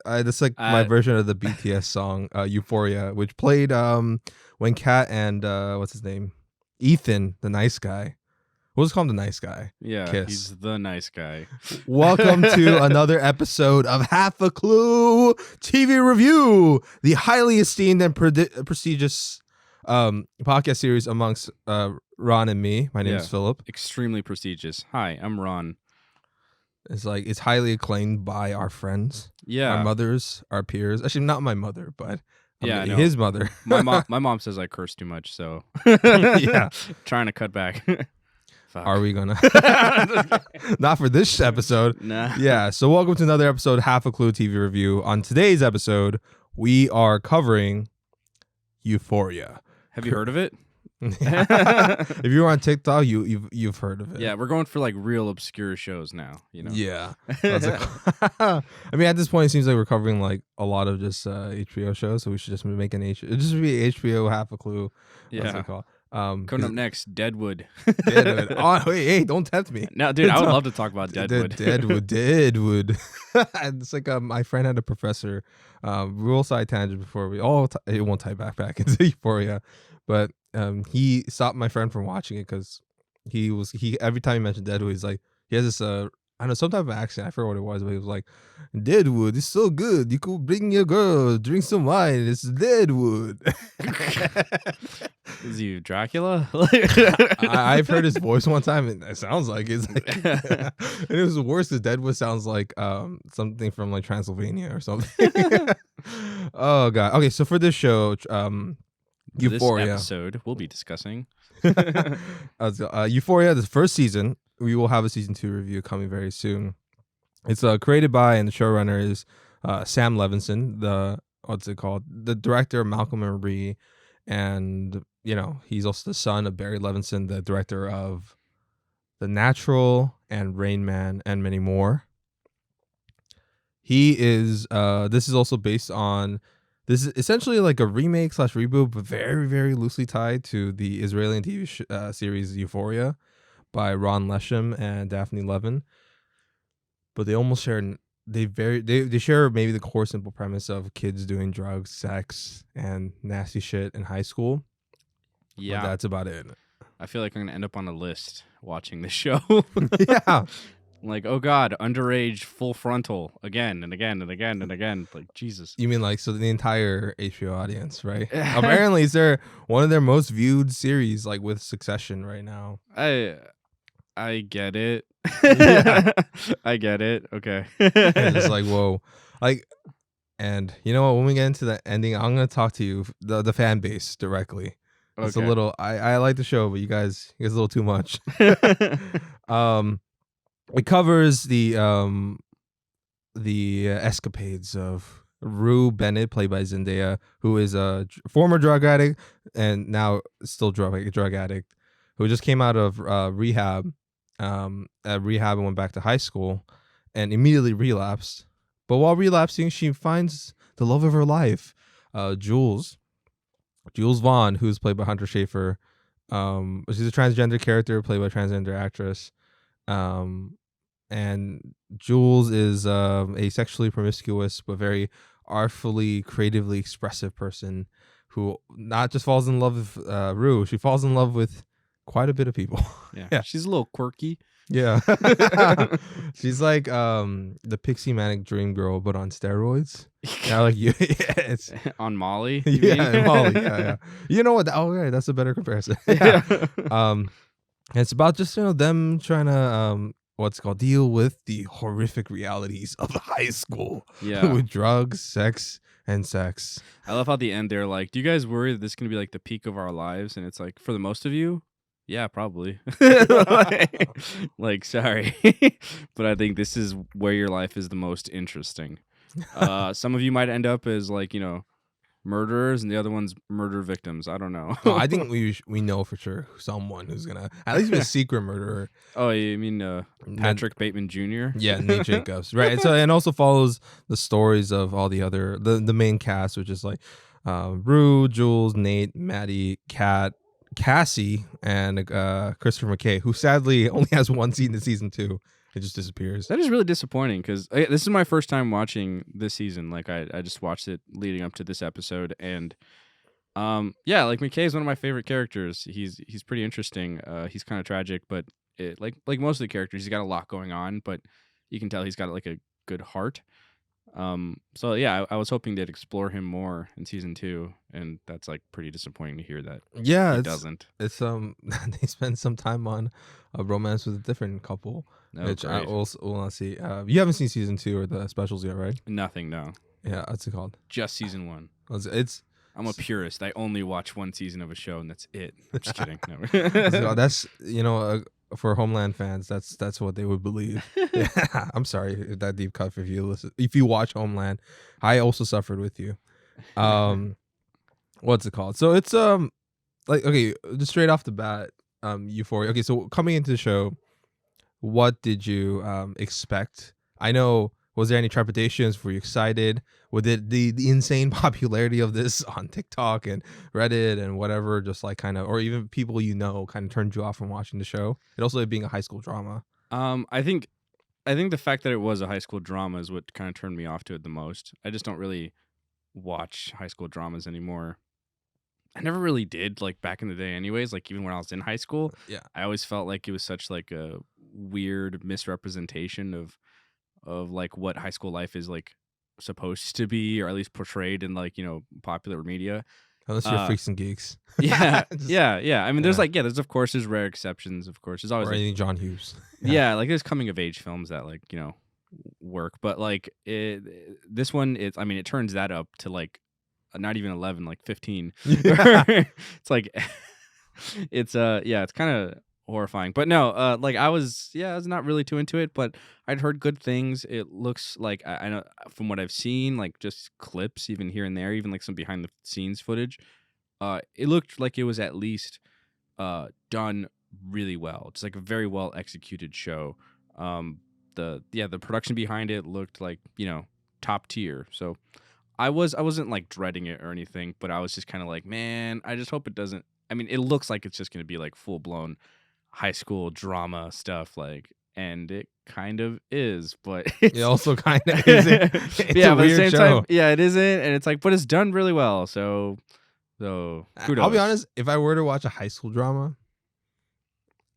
That's like my version of the BTS song Euphoria, which played when Kat and what's his name, Ethan, the nice guy. We'll just call him the nice guy. Yeah, Kiss. He's the nice guy. Welcome to another episode of Half a Clue TV Review, the highly esteemed and prestigious podcast series amongst Ron and me. My name is Philip. Extremely prestigious. Hi, I'm Ron. It's highly acclaimed by our friends, our mothers, our peers. Actually, not my mother, but his mother. my mom says I curse too much, so yeah, trying to cut back. Are we gonna? Not for this episode. Nah. Yeah. So welcome to another episode, Half a Clue TV Review. On today's episode, we are covering Euphoria. Have you heard of it? If you're on TikTok, you've heard of it. Yeah, we're going for like real obscure shows now. You know. Yeah. I mean, at this point, it seems like we're covering like a lot of just HBO shows, so we should just make it just be HBO Half a Clue. What's it called? Coming up next, Deadwood. Deadwood. Oh, hey, don't tempt me. No, dude, I would love to talk about Deadwood. Deadwood. It's like my friend had a professor. Real side tangent before we it won't tie back into Euphoria, but he stopped my friend from watching it because he every time he mentioned Deadwood, he's like, he has this I don't know, some type of accent. I forgot what it was, but he was like, Deadwood is so good. You could bring your girl, drink some wine. It's Deadwood. Is he Dracula? I've heard his voice one time, and it sounds like it's like, and it was worse because Deadwood sounds like something from like Transylvania or something. Oh god. Okay, so for this show, Euphoria. This episode we'll be discussing Euphoria, the first season. We will have a season 2 review coming very soon. It's created by, and the showrunner is Sam Levinson, the director Malcolm and Marie, and he's also the son of Barry Levinson, the director of The Natural and Rain Man and many more. He is this is also based on, this is essentially like a remake / reboot, but very, very loosely tied to the Israeli TV series Euphoria by Ron Lesham and Daphne Levin. But they almost share, they share maybe the core simple premise of kids doing drugs, sex, and nasty shit in high school. Yeah, but that's about it. I feel like I'm gonna end up on a list watching this show. Yeah. Like, oh god, underage full frontal again and again and again and again. Like, Jesus. You mean like, so the entire HBO audience, right? Apparently it's one of their most viewed series, like with Succession right now. I get it. Yeah. I get it. Okay. It's just like, whoa. Like, and you know what? When we get into the ending, I'm gonna talk to you, the fan base directly. Okay. It's a little. I like the show, but you guys a little too much. It covers the escapades of Rue Bennett, played by Zendaya, who is a former drug addict and now still drug addict, who just came out of rehab and went back to high school and immediately relapsed. But while relapsing, she finds the love of her life, Jules Vaughn, who's played by Hunter Schafer. She's a transgender character played by a transgender actress. And Jules is a sexually promiscuous but very artfully, creatively expressive person who not just falls in love with Rue, she falls in love with quite a bit of people. Yeah. She's a little quirky. Yeah. She's like the Pixie Manic Dream Girl, but on steroids. Yeah, like it's on Molly. Molly. Yeah. You know what? Oh, yeah, that's a better comparison. Yeah. It's about just them trying to deal with the horrific realities of high school. Yeah. With drugs, sex, and sex. I love how at the end they're like, do you guys worry that this is gonna be like the peak of our lives? And it's like, for the most of you, yeah, probably. like, sorry. But I think this is where your life is the most interesting. Some of you might end up as like, murderers, and the other one's murder victims. I don't know. I think we know for sure someone who's gonna at least be a secret murderer. Oh, you mean Patrick Bateman Jr.? Yeah, Nate Jacobs, right? So and also follows the stories of all the other the main cast, which is like Rue, Jules, Nate, Maddie, Kat, Cassie, and Christopher McKay, who sadly only has one scene in season 2. It just disappears. That is really disappointing because this is my first time watching this season. Like I just watched it leading up to this episode, and yeah, like McKay is one of my favorite characters. He's pretty interesting. He's kind of tragic, but like most of the characters, he's got a lot going on, but you can tell he's got like a good heart. So yeah, I was hoping they'd explore him more in season 2, and that's like pretty disappointing to hear that Yeah, he doesn't. it's they spend some time on a romance with a different couple, Oh, which I great. also will not see. You haven't seen season 2 or the specials yet, right? Nothing, no. Yeah, what's it called? Just season 1. It's I'm a purist. I only watch one season of a show, and that's it. I'm just kidding. No. that's for Homeland fans, that's what they would believe. Yeah, I'm sorry if that deep cut if you watch Homeland. I also suffered with you. What's it called? So it's like, okay, just straight off the bat, Euphoria. Okay, so coming into the show, what did you expect? I know, was there any trepidations? Were you excited? With it the insane popularity of this on TikTok and Reddit and whatever, just like kind of, or even people kind of turned you off from watching the show? It also being a high school drama. I think the fact that it was a high school drama is what kind of turned me off to it the most. I just don't really watch high school dramas anymore. I never really did, like back in the day anyways, like even when I was in high school. Yeah. I always felt like it was such like a weird misrepresentation of like what high school life is like supposed to be, or at least portrayed in like, popular media. Unless you're freaks and geeks. Yeah. Yeah. I mean, there's there's of course there's rare exceptions, of course. There's always or like, anything John Hughes. yeah, like there's coming of age films that like, work, but like this one, it turns that up to like not even 11, like 15. It's like it's kind of horrifying. But no, like I was not really too into it, but I'd heard good things. It looks like I know from what I've seen, like just clips even here and there, even like some behind the scenes footage. It looked like it was at least done really well. It's like a very well executed show. The production behind it looked like, top tier. So I wasn't like dreading it or anything, but I was just kind of like, man, I just hope it doesn't. I mean, it looks like it's just going to be like full blown high school drama stuff, like, and it kind of is, but it also kind of isn't. It's yeah, a but at the weird same show. time, yeah, it isn't, and it's like, but it's done really well. So kudos. I'll be honest, if I were to watch a high school drama,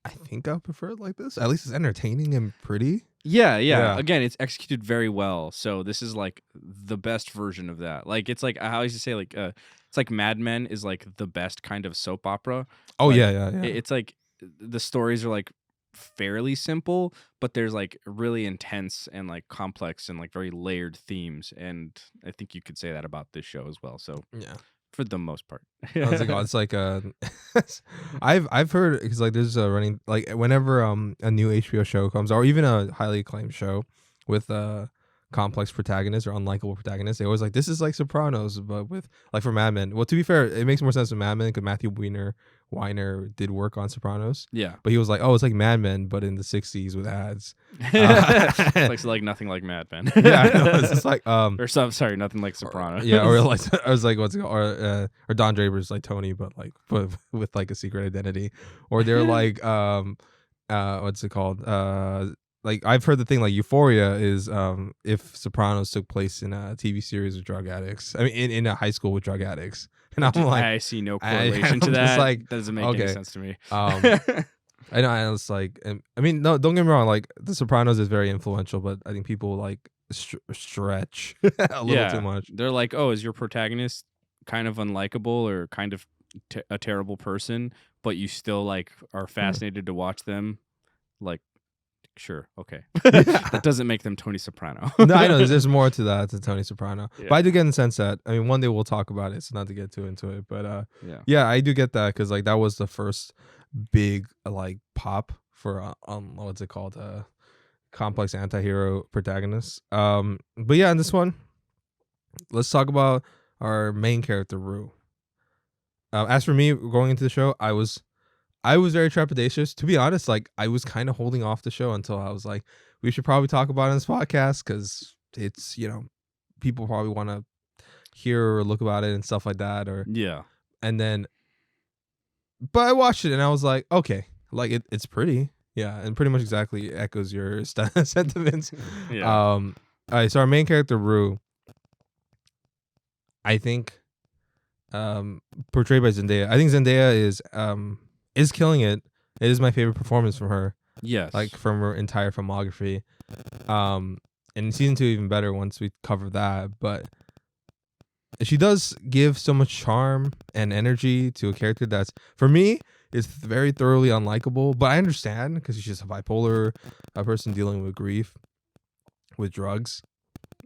I think I'll prefer it like this. At least it's entertaining and pretty. Yeah. Again, it's executed very well. So this is like the best version of that. Like it's like I used to say, like it's like Mad Men is like the best kind of soap opera. Oh, like, yeah. It's like the stories are like fairly simple, but there's like really intense and like complex and like very layered themes. And I think you could say that about this show as well. So Yeah. For the most part. It's like I've heard, because like there's a running, like whenever a new HBO show comes, or even a highly acclaimed show with complex protagonists or unlikable protagonists, they always like, this is like Sopranos, but with like for Mad Men. Well, to be fair, it makes more sense with Mad Men because Matthew Weiner did work on Sopranos. Yeah. But he was like, oh, it's like Mad Men, but in the 60s with ads. It's like nothing like Mad Men. Yeah, I know. It's just like sorry, nothing like Sopranos. or like I was like, what's it called? Or Don Draper's like Tony, but with like a secret identity. Or they're like what's it called? Like I've heard the thing like Euphoria is if Sopranos took place in a TV series with drug addicts. I mean in a high school with drug addicts. And I'm like, I see no correlation to that. Like, that doesn't make any sense to me. I know, and it's like, I mean, no, don't get me wrong. Like, The Sopranos is very influential, but I think people like stretch a little too much. They're like, oh, is your protagonist kind of unlikable or kind of a terrible person, but you still like are fascinated to watch them? Like, sure, okay. That doesn't make them Tony Soprano. No, I know there's more to that to Tony Soprano, Yeah. but I do get in the sense that, I mean, one day we'll talk about it, so not to get too into it, but yeah, I do get that because like that was the first big like pop for what's it called, complex anti-hero protagonist. But yeah, in this one, let's talk about our main character, Rue. As for me going into the show, I was very trepidatious. To be honest, like I was kind of holding off the show until I was like, we should probably talk about it on this podcast because it's, people probably want to hear or look about it and stuff like that. But I watched it and I was like, okay, like it's pretty, Yeah, and pretty much exactly echoes your sentiments. Yeah. All right, so our main character Rue, I think, um, portrayed by Zendaya. I think Zendaya is killing it. It is my favorite performance from her, Yes. like from her entire filmography. Um, and season 2 even better once we cover that. But she does give so much charm and energy to a character that's, for me, is very thoroughly unlikable. But I understand because she's just a bipolar, a person dealing with grief, with drugs.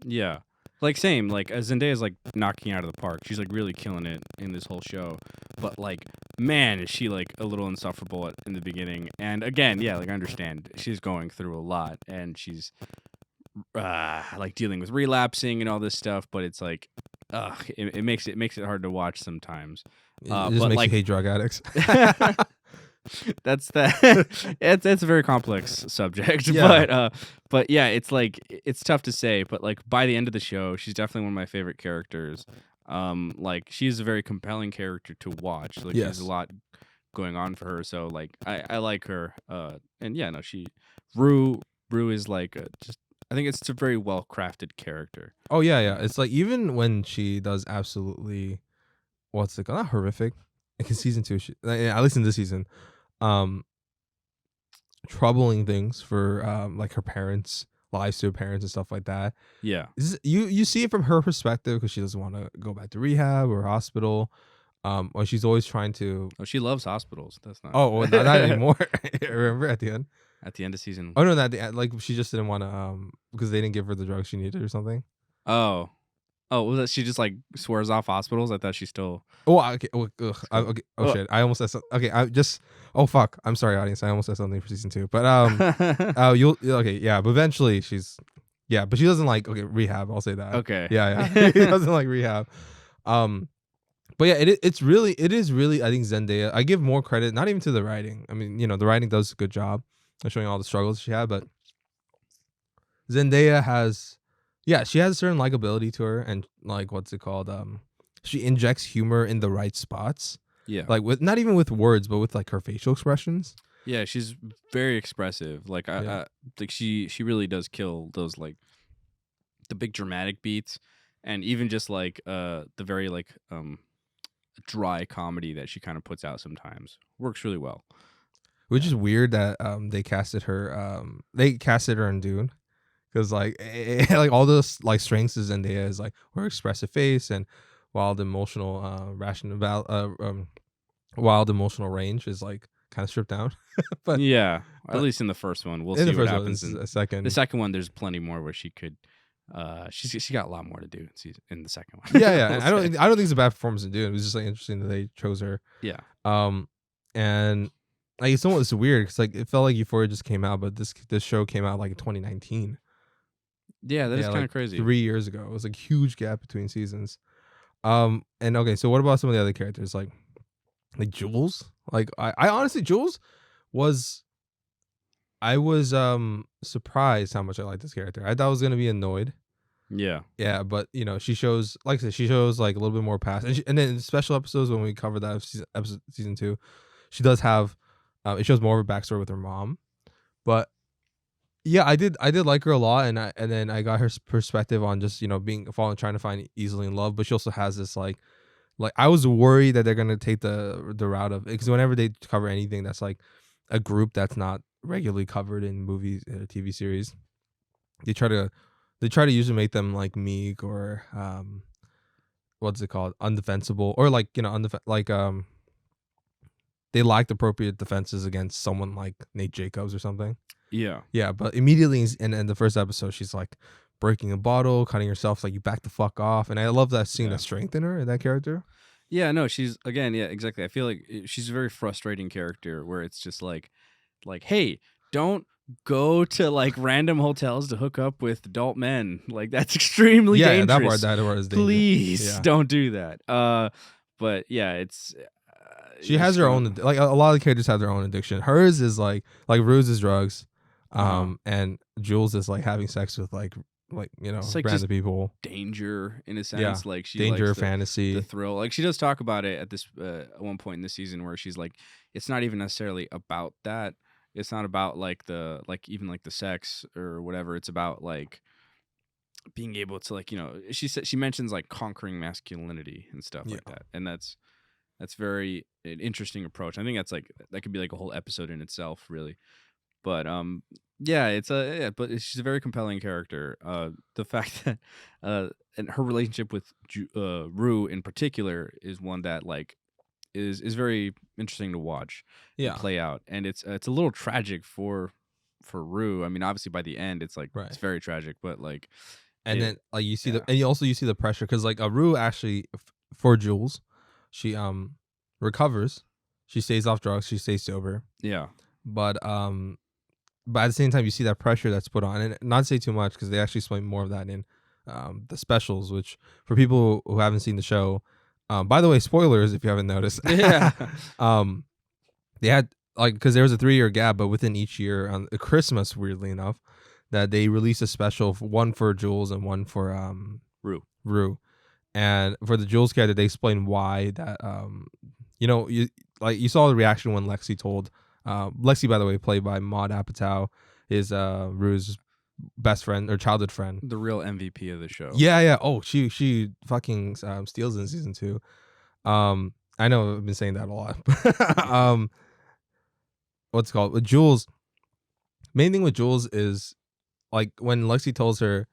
Yeah. Like same, like Zendaya's like knocking out of the park. She's like really killing it in this whole show. But like, man, is she like a little insufferable in the beginning. And again, yeah, like I understand she's going through a lot and she's like dealing with relapsing and all this stuff, but it's like it makes it hard to watch sometimes. It just But makes like you hate drug addicts. that's that it's a very complex subject. Yeah. But yeah, it's like it's tough to say, but like by the end of the show she's definitely one of my favorite characters. Like she's a very compelling character to watch. Like Yes. there's a lot going on for her, so like I like her. And yeah, no, Rue is like just, I think it's a very well crafted character. Oh yeah. It's like even when she does absolutely, what's it called? Not horrific. Like in season 2, at least in this season, um, troubling things for like her parents, lives to her parents and stuff like that. Yeah. You see it from her perspective because she doesn't want to go back to rehab or hospital. Or she's always trying to. Oh, she loves hospitals. That's not. Oh, well, not anymore. Remember at the end? At the end of season. Oh no, not the end. Like she just didn't want to because they didn't give her the drugs she needed or something. Oh. Oh, was that she just like swears off hospitals? I thought she still. Oh, okay. Oh, okay. Oh Oh. shit! I almost said something. Okay, I just. Oh fuck! I'm sorry, audience. I almost said something for season 2. But you'll okay. Yeah, but eventually she's. Yeah, but she doesn't like rehab. I'll say that. Okay. Yeah. She doesn't like rehab. But yeah, it is really. I think Zendaya. I give more credit, not even to the writing. I mean, the writing does a good job of showing all the struggles she had, but Zendaya has. Yeah, she has a certain likability to her, and like what's it called? She injects humor in the right spots. Yeah. Like with not even with words, but with like her facial expressions. Yeah, she's very expressive. Like I like she really does kill those like the big dramatic beats, and even just like the very like dry comedy that she kind of puts out sometimes works really well. Which is weird that they casted her in Dune. Because like like all those like strengths is Zendaya is like her expressive face and wild emotional wild emotional range is like kind of stripped down. But yeah, at least in the first one, we'll in see the what first one, happens. this is In a second. the second one, there's plenty more where she could. She got a lot more to do in the second one. Yeah. We'll I don't say. think it's a bad performance in Dune. It was just like interesting that they chose her. Yeah. And like it's weird because like it felt like Euphoria just came out, but this show came out like in 2019. Yeah, that is kind of like crazy. 3 years ago. It was like huge gap between seasons. And okay, so what about some of the other characters like Jules? Like I honestly Jules was I was surprised how much I liked this character. I thought I was gonna be annoyed. Yeah. Yeah, but she shows, like I said, she shows like a little bit more past, and then in special episodes when we cover that season 2, she does have it shows more of a backstory with her mom. But yeah, I did like her a lot, and then I got her perspective on just trying to find easily in love, but she also has this like I was worried that they're gonna take the route of, because whenever they cover anything that's like a group that's not regularly covered in movies or TV series, they try to usually make them like meek or what's it called, undefensible, or like they lacked appropriate defenses against someone like Nate Jacobs or something. Yeah, but immediately in the first episode, she's like breaking a bottle, cutting herself, like, you back the fuck off. And I love that seeing the strength in her, in that character. Yeah, no, she's, again, yeah, exactly. I feel like she's a very frustrating character where it's just like, hey, don't go to like random hotels to hook up with adult men. Like, that's extremely dangerous. That part is dangerous. Please don't do that. But yeah, it's she has her own, like a lot of the characters have their own addiction. Hers is like Ruse is drugs, and Jules is like having sex with like random people. Danger in a sense, like she danger, likes fantasy, the thrill. Like she does talk about it at this at one point in the season where she's like, it's not even necessarily about that. It's not about like the like even like the sex or whatever. It's about like being able to like she mentions like conquering masculinity and stuff Yeah. like that, and that's very an interesting approach. I think that's like that could be like a whole episode in itself, really. But yeah, she's a very compelling character. The fact that and her relationship with Rue in particular is one that like is very interesting to watch and Yeah. play out, and it's a little tragic for Rue. I mean, obviously by the end it's like Right. it's very tragic, but like And it then like you see yeah you see the pressure because like Rue actually for Jules, she recovers, she stays off drugs, she stays sober, yeah but at the same time you see that pressure that's put on, and not to say too much because they actually explain more of that in the specials, which for people who haven't seen the show, by the way, spoilers if you haven't noticed. yeah um they had like because there was a 3-year gap, but within each year on Christmas, weirdly enough, that they released a special, one for Jules and one for Rue Rue. And for the Jules character, they explained why that you like you saw the reaction when Lexi told Lexi, by the way, played by Maud Apatow, is Rue's best friend or childhood friend. the real MVP of the show. Yeah. Oh, she fucking steals in season 2. I know I've been saying that a lot. What's it called with Jules? Main thing with Jules is like when Lexi tells her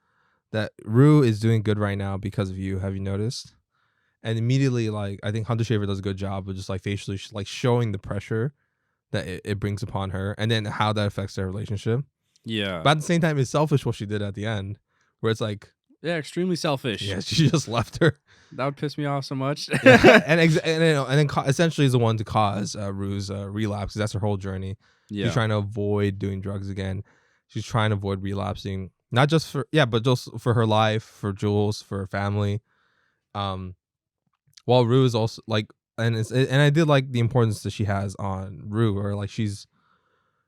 that Rue is doing good right now because of you. Have you noticed? And immediately, like I think Hunter Schafer does a good job of just like facially like showing the pressure that it brings upon her, and then how that affects their relationship. Yeah, But at the same time, it's selfish what she did at the end, where it's like, yeah, extremely selfish. yeah, she just left her. That would piss me off so much. Yeah. And then essentially is the one to cause Rue's relapse. 'Cause that's her whole journey. Yeah, She's trying to avoid doing drugs again. She's trying to avoid relapsing, not just but just for her life, for Jules, for her family. While Rue is also like, and I did like the importance that she has on Rue, or like she's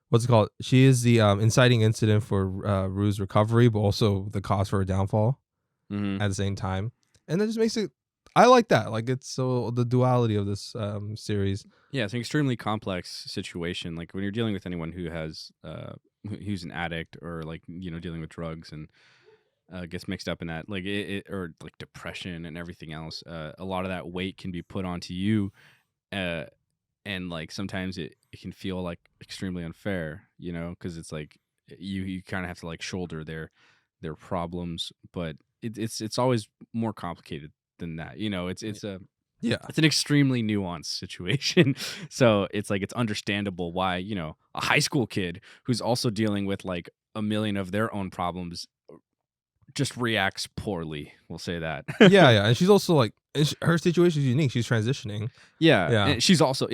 what's it called? She is the inciting incident for Rue's recovery, but also the cause for her downfall mm-hmm. at the same time, and that just makes it. I like that. Like it's so the duality of this series. Yeah, it's an extremely complex situation. Like when you're dealing with anyone who has who's an addict or like dealing with drugs and gets mixed up in that, like or like depression and everything else. A lot of that weight can be put onto you, and like sometimes it can feel like extremely unfair, because it's like you kind of have to like shoulder their problems, but it's always more complicated than that. Yeah, It's an extremely nuanced situation. So it's like it's understandable why, a high school kid who's also dealing with like a million of their own problems just reacts poorly. We'll say that. yeah, and she's also like her situation is unique. She's transitioning. Yeah. Yeah, And she's also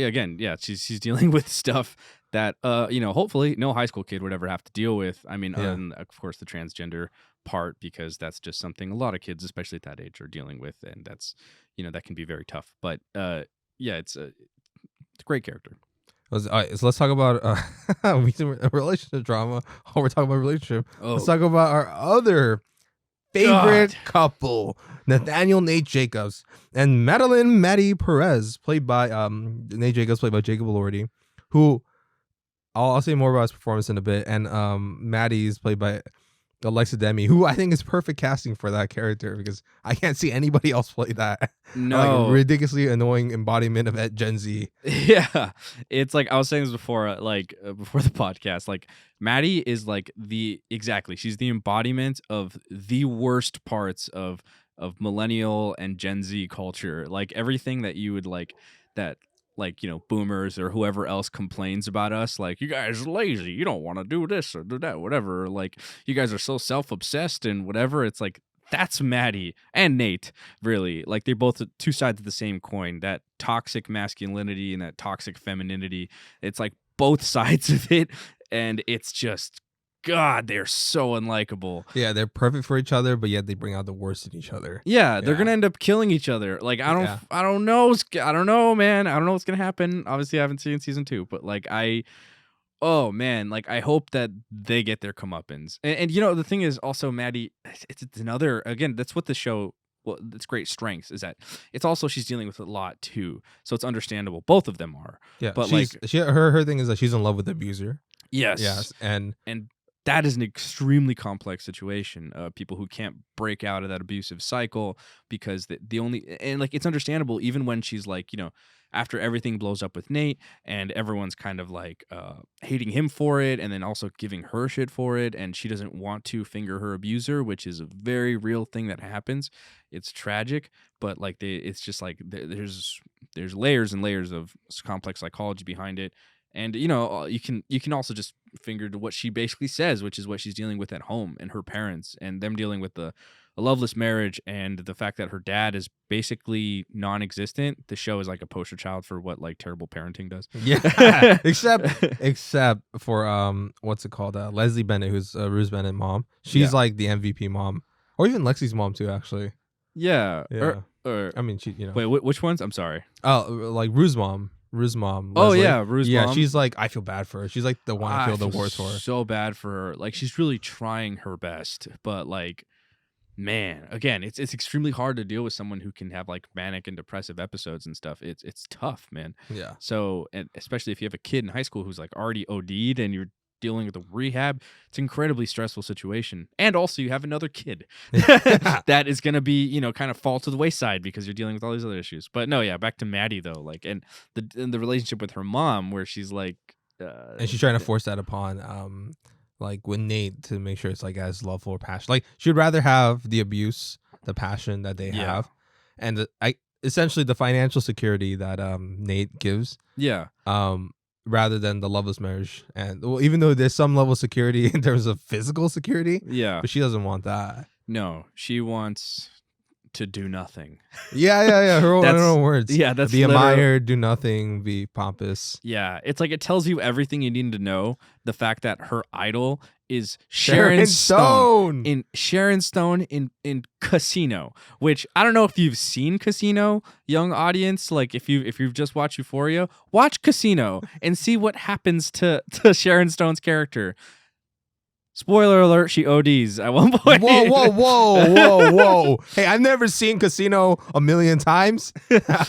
she's dealing with stuff that hopefully no high school kid would ever have to deal with. I mean, other yeah. than of course the transgender part, because that's just something a lot of kids, especially at that age, are dealing with, and that's that can be very tough. But it's a great character. All right, so let's talk about we do a relationship drama. Oh, we're talking about relationship. Let's talk about our other favorite couple, Nathaniel Nate Jacobs and Madeline Maddie Perez, played by Nate Jacobs, played by Jacob Elordi, who I'll say more about his performance in a bit, and Maddie's played by Alexa Demi, who I think is perfect casting for that character because I can't see anybody else play that. No. Like, ridiculously annoying embodiment of Gen Z. Yeah, it's like I was saying this before, before the podcast. Like Maddie is like she's the embodiment of the worst parts of millennial and Gen Z culture. Like everything that you would like that. Like, boomers or whoever else complains about us, like, you guys are lazy, you don't want to do this or do that, whatever. Or, like, you guys are so self-obsessed and whatever. It's like, that's Maddie and Nate, really. Like, they're both two sides of the same coin. That toxic masculinity and that toxic femininity. It's like both sides of it. And it's just, God, they're so unlikable. Yeah, they're perfect for each other, but yet they bring out the worst in each other. Yeah, they're gonna end up killing each other. Like I don't know, man. I don't know what's gonna happen. Obviously, I haven't seen season 2, but like oh man, like I hope that they get their comeuppance. And the thing is also Maddie, it's another, again, that's what the show. Well, its great strengths is that it's also she's dealing with a lot too, so it's understandable. Both of them are. Yeah, but her thing is that she's in love with the abuser. Yes. and And that is an extremely complex situation. People who can't break out of that abusive cycle because the only, and like it's understandable even when she's like, after everything blows up with Nate and everyone's kind of like hating him for it and then also giving her shit for it, and she doesn't want to finger her abuser, which is a very real thing that happens. It's tragic, but like it's just like there's layers and layers of complex psychology behind it. And you can also just finger to what she basically says, which is what she's dealing with at home and her parents and them dealing with a loveless marriage and the fact that her dad is basically non-existent. The show is like a poster child for what like terrible parenting does. yeah, except for what's it called? Leslie Bennett, who's Ruth Bennett mom. She's Yeah. like the MVP mom, or even Lexi's mom too. Actually, Yeah. yeah. Or I mean, she wait, which ones? I'm sorry. Oh, like Ruth's mom. Oh Leslie. yeah, Rue's Yeah, mom. she's like, I feel bad for her. She's like the one I I feel the feel worst for her. so bad for her. Like she's really trying her best, but like, man, again, it's extremely hard to deal with someone who can have like manic and depressive episodes and stuff. It's tough, man. Yeah. So, and especially if you have a kid in high school who's like already OD'd and you're dealing with a rehab, it's an incredibly stressful situation. And also you have another kid that is going to be, kind of fall to the wayside because you're dealing with all these other issues. But no, yeah, back to Maddie though, like, and the relationship with her mom where she's like, And she's trying to force that upon like with Nate to make sure it's like as love or passion. Like she'd rather have the abuse, the passion that they Yeah. have, and essentially the financial security that Nate gives. Yeah. Rather than the loveless marriage. And well, even though there's some level of security in terms of physical security, Yeah. but she doesn't want that. No, she wants to do nothing. Yeah. Her own words. Yeah, that's be admired, do nothing, be pompous. Yeah, it's like it tells you everything you need to know. The fact that her idol is Sharon Stone in Casino, which I don't know if you've seen Casino, young audience. Like if you've just watched Euphoria, watch Casino and see what happens to Sharon Stone's character. Spoiler alert, she ODs at one point. Whoa. Hey, I've never seen Casino a million times.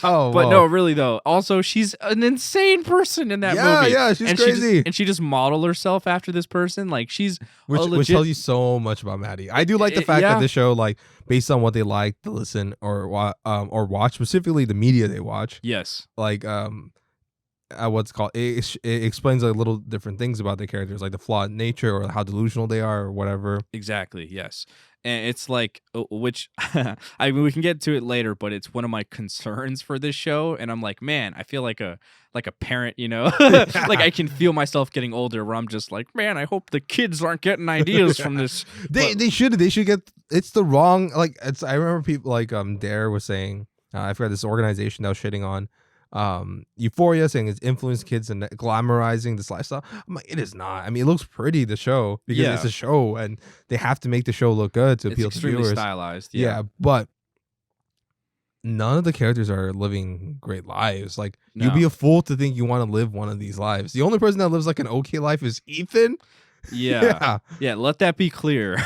No, really though. Also, she's an insane person in that movie. Yeah, she's crazy. And she just modeled herself after this person. Like she's which tells you so much about Maddie. I do like the fact that this show, like, based on what they like to listen or watch, specifically the media they watch. Yes. Like what's called it explains like little different things about their characters, like the flawed nature or how delusional they are or whatever. Exactly. Yes. And it's like, which I mean, we can get to it later, but it's one of my concerns for this show. And I'm like, man, I feel like a parent, like I can feel myself getting older where I'm just like, man, I hope the kids aren't getting ideas from this. They should get, it's the wrong, like, I remember people like Dare was saying, I forgot this organization that was shitting on Euphoria, saying it's influenced kids and glamorizing this lifestyle. I'm like, it is not. I mean, it looks pretty, the show, because it's a show and they have to make the show look good to appeal to viewers. Extremely stylized. Yeah, but none of the characters are living great lives. Like, you'd be a fool to think you want to live one of these lives. The only person that lives like an okay life is Ethan. Yeah. Let that be clear.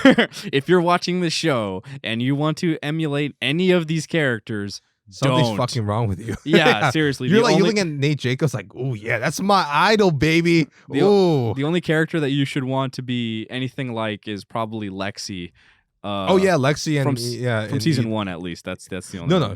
If you're watching the show and you want to emulate any of these characters, something's fucking wrong with you. Yeah, seriously. You're looking at Nate Jacobs like, oh yeah, that's my idol, baby. The only character that you should want to be anything like is probably Lexi. Lexi and from season 1 at least. That's the only. No,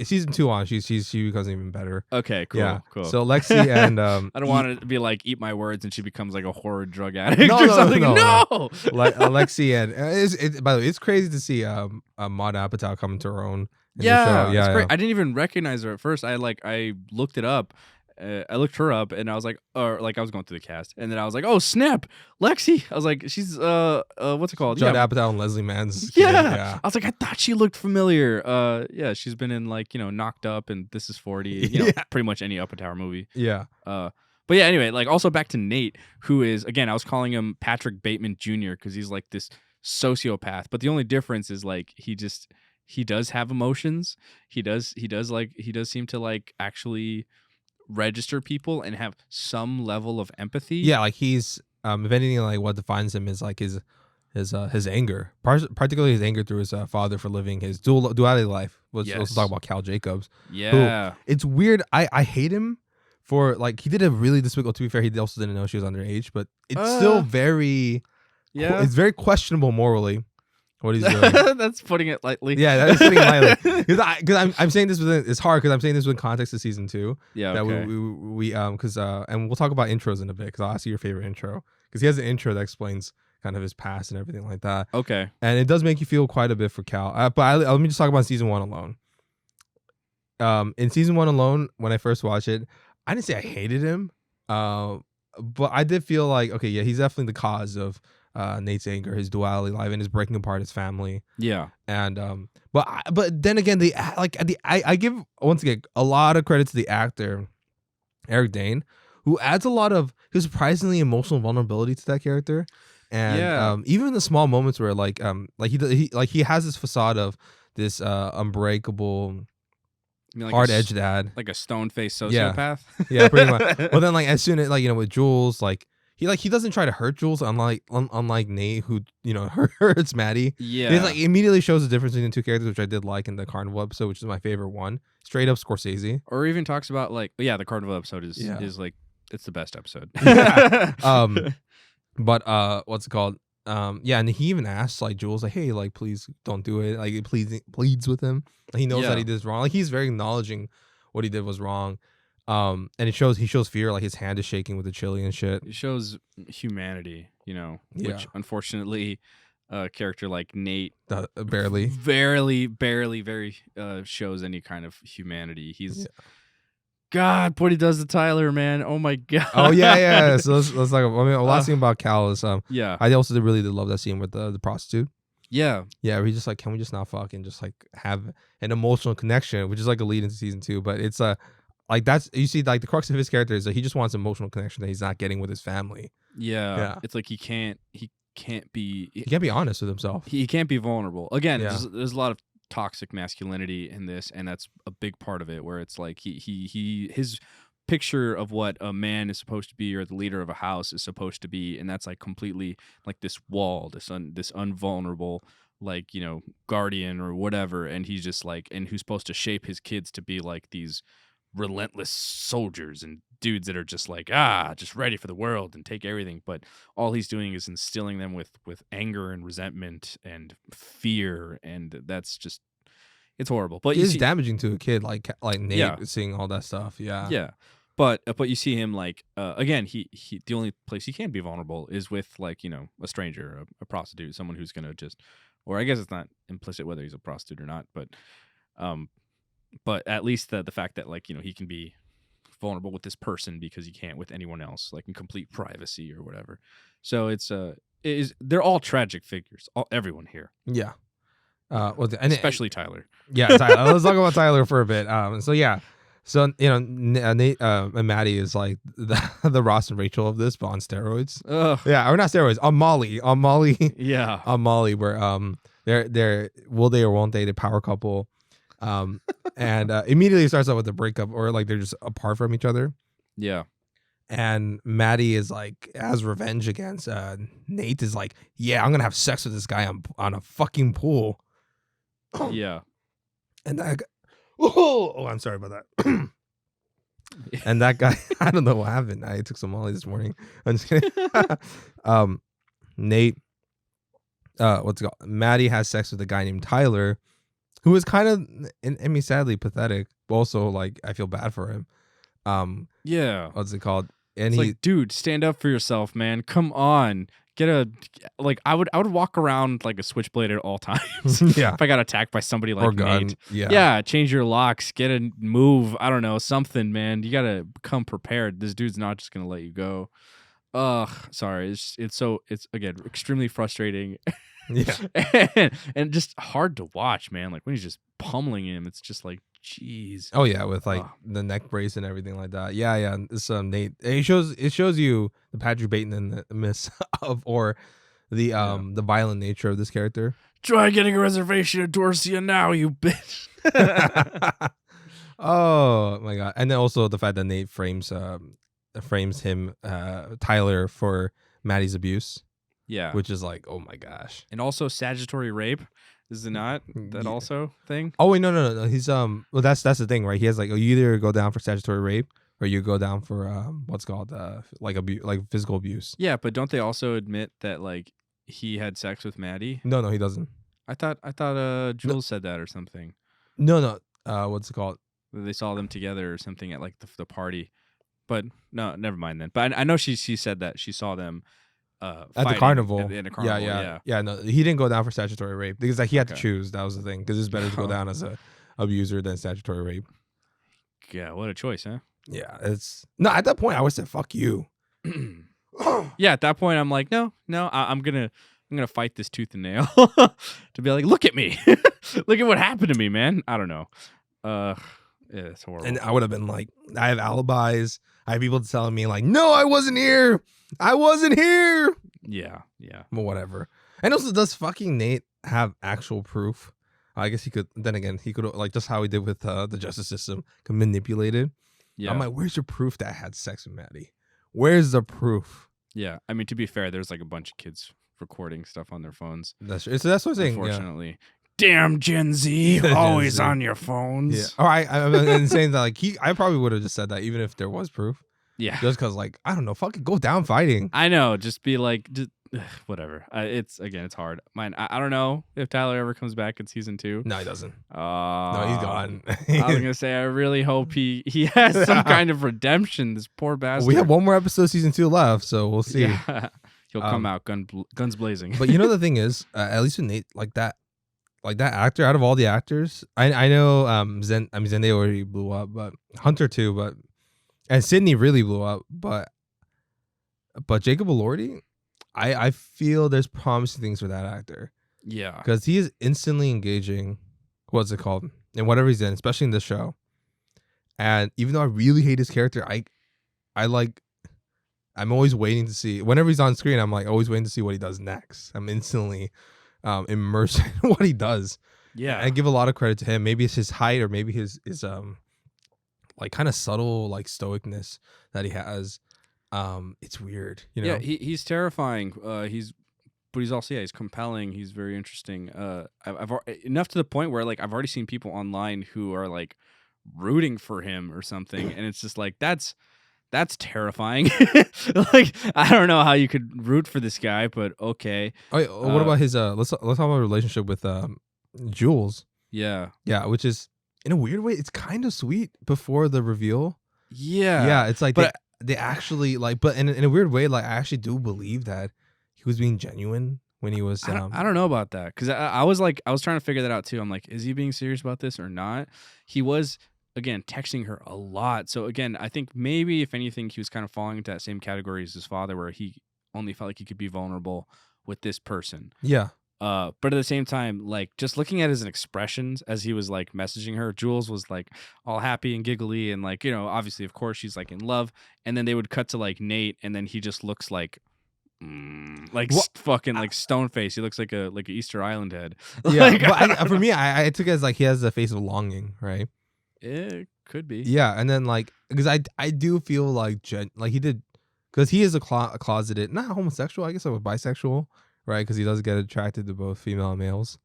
season 2 on. She becomes even better. Okay, cool. Yeah. Cool. So Lexi and I don't want it to be like eat my words and she becomes like a horror drug addict or something. No. Lexi and by the way, it's crazy to see Maude Apatow come into her own. Yeah, it's great. I didn't even recognize her at first. I looked it up. I looked her up and I was like, I was going through the cast and then I was like, oh snap, Lexi. I was like, she's what's it called? Judd Apatow and Leslie Mann's. Yeah. I was like, I thought she looked familiar. She's been in like Knocked Up and This Is 40. Pretty much any Apatow movie. Yeah. But yeah, anyway, like also back to Nate, who is, again, I was calling him Patrick Bateman Jr. because he's like this sociopath. But the only difference is like he does have emotions. He does seem to like actually register people and have some level of empathy. Yeah, like he's if anything, like what defines him is like his anger, particularly his anger through his father for living his duality life. Let's talk about Cal Jacobs. Yeah, it's weird. I hate him for like he did a really despicable. To be fair, he also didn't know she was underage, but it's still very Yeah. it's very questionable morally what he's doing. That's putting it lightly. Yeah, that is putting it lightly. Because I'm saying this within, it's hard because I'm saying this within context of season 2. Yeah. That Okay. we because and we'll talk about intros in a bit because I'll ask you your favorite intro because he has an intro that explains kind of his past and everything like that. Okay. And it does make you feel quite a bit for Cal. Let me just talk about season 1 alone. In season 1 alone, when I first watched it, I didn't say I hated him, but I did feel like, okay, yeah, he's definitely the cause of Nate's anger, his duality life, and his breaking apart his family. Yeah. And but then again, I give once again a lot of credit to the actor Eric Dane, who adds a lot of his surprisingly emotional vulnerability to that character. And even in the small moments where like he has this facade of this unbreakable Like hard-edged dad, like a stone-faced sociopath. Yeah, pretty much. Well, then like as soon as like with Jules, like he doesn't try to hurt Jules, unlike Nate, who hurts Maddie. Yeah, it like immediately shows the difference between the two characters, which I did like in the Carnival episode, which is my favorite one. Straight up Scorsese. Or even talks about like the Carnival episode is like it's the best episode. But what's it called? And he even asks like Jules, like, hey, like please don't do it. Like pleads with him. He knows that he did wrong. Like he's very acknowledging what he did was wrong. And he shows fear, like his hand is shaking with the chili and shit. It shows humanity, which unfortunately a character like Nate barely very shows any kind of humanity. He's God, what he does to Tyler, man. Oh my God. Oh yeah. So let's talk. I mean, the last thing about Cal is I also really did love that scene with the prostitute. Yeah. Yeah, we just like, can we just not fucking just like have an emotional connection, which is like a lead into season 2. But it's like that's, you see, like the crux of his character is that he just wants emotional connection that he's not getting with his family. Yeah. It's like he can't be honest with himself. He can't be vulnerable. Again, there's a lot of toxic masculinity in this, and that's a big part of it, where it's like his picture of what a man is supposed to be, or the leader of a house is supposed to be, and that's like completely like this wall, this unvulnerable, like, guardian or whatever, and he's just like, and who's supposed to shape his kids to be like these relentless soldiers and dudes that are just like just ready for the world and take everything, but all he's doing is instilling them with anger and resentment and fear, and that's just, it's horrible. But it's damaging to a kid like Nate, seeing all that stuff. But you see him like again, he the only place he can be vulnerable is with like a stranger, a prostitute, someone who's gonna just, or I guess it's not implicit whether he's a prostitute or not, but at least the fact that like he can be vulnerable with this person because he can't with anyone else, like in complete privacy or whatever. So they're all tragic figures, everyone here. Yeah. Especially Tyler. Yeah, Tyler. Let's talk about Tyler for a bit. So Nate and Maddie is like the Ross and Rachel of this, but on steroids. Ugh. Yeah, or not steroids, on Molly. Yeah. On Molly, where they're will they or won't they, the power couple. And immediately it starts out with a breakup, or like they're just apart from each other. Yeah. And Maddie is like, as revenge against Nate, is like, yeah, I'm gonna have sex with this guy on a fucking pool. Yeah. And that guy, I'm sorry about that. And that guy, I don't know what happened. I took some Molly this morning. I'm just kidding. Nate, what's it called? Maddie has sex with a guy named Tyler, who is kind of, I mean, sadly pathetic, but also like I feel bad for him. Yeah. What's it called? And it's like, dude, stand up for yourself, man. Come on. I would walk around like a switchblade at all times. Yeah. If I got attacked by somebody like Nate. Yeah. Change your locks, get a move. I don't know, something, man. You gotta come prepared. This dude's not just gonna let you go. Ugh, sorry. It's again extremely frustrating. Yeah. and just hard to watch, man. Like when he's just pummeling him, it's just like, jeez. Oh yeah, with like the neck brace and everything like that. Yeah. This Nate, it shows you the Patrick Bateman miss of, or the violent nature of this character. Try getting a reservation at Dorsia now, you bitch. Oh my god! And then also the fact that Nate frames him, Tyler, for Maddie's abuse. Yeah, which is like, oh my gosh. And also statutory rape. Is it not that also thing? Oh wait, no. He's well, that's the thing, right? He has like, you either go down for statutory rape or you go down for what's called like physical abuse. Yeah, but don't they also admit that like he had sex with Maddie? No, he doesn't. I thought No, Jules said that or something. no. What's it called? That they saw them together or something at like the party. But no, never mind then. But I know she said that she saw them At the fighting carnival. in a carnival. Yeah. No, he didn't go down for statutory rape because like he had to Okay. choose. That was the thing because it's better to go down as a abuser than statutory rape. Yeah, what a choice, huh? Yeah, it's no. At that point, I would say fuck you. Yeah, at that point, I'm like, no, I'm gonna fight this tooth and nail to be like, look at me, look at what happened to me, man. I don't know. Yeah, it's horrible. And I would have been like, I have alibis. I have people telling me like, no, I wasn't here. I wasn't here. Yeah. But whatever. And also, does fucking Nate have actual proof? I guess he could. Then again, he could like just how he did with the justice system, could manipulate it. Yeah. I'm like, where's your proof that I had sex with Maddie? Where's the proof? Yeah. I mean, to be fair, there's like a bunch of kids recording stuff on their phones. That's true. So that's what I'm saying. Unfortunately. Damn Gen Z, always Z. on your phones. Yeah. All right. I'm saying that like I probably would have just said that even if there was proof. Yeah. Just because like I don't know, fucking go down fighting. I know. Just be like, whatever. It's hard. I don't know if Tyler ever comes back in season 2. No, he doesn't. No, No, he's gone. I was gonna say I really hope he has some kind of redemption. This poor bastard. We have one more episode of season 2 left, so we'll see. Yeah. He'll come out guns blazing. But you know the thing is, at least with Nate, like that actor, out of all the actors, I know Zendaya already blew up, but Hunter too, and Sydney really blew up, but Jacob Elordi, I feel there's promising things for that actor. Yeah. Because he is instantly engaging, what's it called? In whatever he's in, especially in this show. And even though I really hate his character, I'm always waiting to see, whenever he's on screen, I'm like always waiting to see what he does next. I'm instantly immersed in what he does. Yeah. I give a lot of credit to him. Maybe it's his height or maybe his like kind of subtle like stoicness that he has. It's weird, you know. Yeah, he's terrifying. But he's also he's compelling. He's very interesting. I've enough to the point where like I've already seen people online who are like rooting for him or something, and it's just like that's terrifying. Like I don't know how you could root for this guy, but okay. Oh, what about his let's talk about a relationship with Jules. Yeah, which is in a weird way it's kind of sweet before the reveal. Yeah, it's like but they actually like, but in a weird way, like I actually do believe that he was being genuine when he was. I don't know about that because I was trying to figure that out too. I'm like, is he being serious about this or not? He was. Again, texting her a lot. So again, I think maybe if anything, he was kind of falling into that same category as his father, where he only felt like he could be vulnerable with this person. Yeah. But at the same time, like just looking at his expressions as he was like messaging her, Jules was like all happy and giggly and like, you know, obviously, of course, she's like in love. And then they would cut to like Nate, and then he just looks like fucking like stone face. He looks like a Easter Island head. Yeah. Like, but for me, I took it as like he has the face of longing, right? It could be. Yeah, and then like because I do feel like like he did because he is a closeted, not homosexual, I guess, or bisexual, right? Because he does get attracted to both female and males.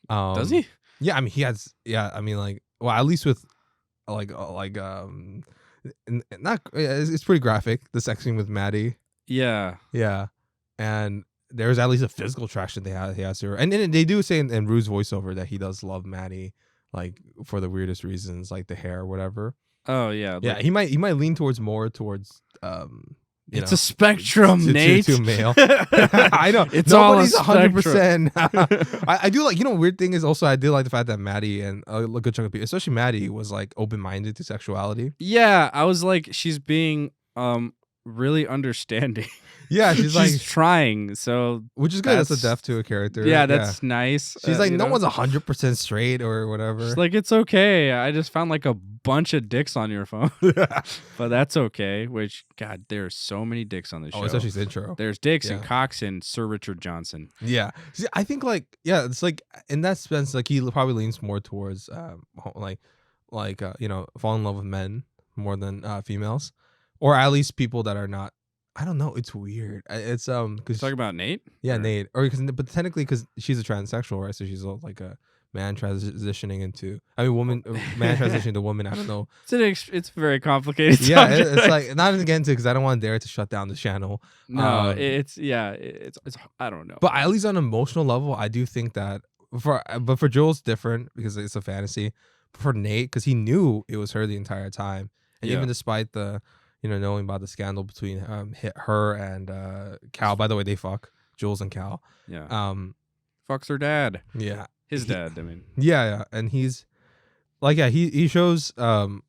Does he? Yeah, I mean he has. Yeah, I mean like well at least with not it's pretty graphic, the sex scene with Maddie. Yeah. Yeah, and there's at least a physical attraction he has to her, and they do say in Rue's voiceover that he does love Maddie. Like for the weirdest reasons, like the hair or whatever. Oh yeah, yeah. He might lean more towards it's a spectrum, Nate. To male. I know it's nobody's all 100%. I do like weird thing is also I did like the fact that Maddie and a good chunk of people, especially Maddie, was like open minded to sexuality. Yeah, I was like, she's being really understanding. Yeah, she's like trying, so which is good. That's a depth to a character. Yeah, that's nice. She's like, no one's 100% straight or whatever. She's like, it's okay. I just found like a bunch of dicks on your phone, but that's okay. Which God, there's so many dicks on this show. Oh, especially his intro. There's dicks and cocks and Sir Richard Johnson. Yeah, see, I think like it's like in that sense, like he probably leans more towards fall in love with men more than females, or at least people that are not I don't know. It's weird. It's You because talking about Nate? yeah, Or- Nate, or because but technically because she's a transsexual, right? So she's like a man transitioning into, I mean, woman, man transitioning to woman. I don't know. It's a very complicated Yeah, subject. it's like not even getting into because I don't want Dare to shut down the channel. No, it's I don't know. But at least on an emotional level, I do think that for Joel's different because it's a fantasy. But for Nate, because he knew it was her the entire time, and Yeah. even despite the knowing about the scandal between her and Cal. By the way, they fuck Jules and Cal. Yeah. Um, Fucks her dad. yeah, His dad, I mean. yeah, and he's like, yeah, he shows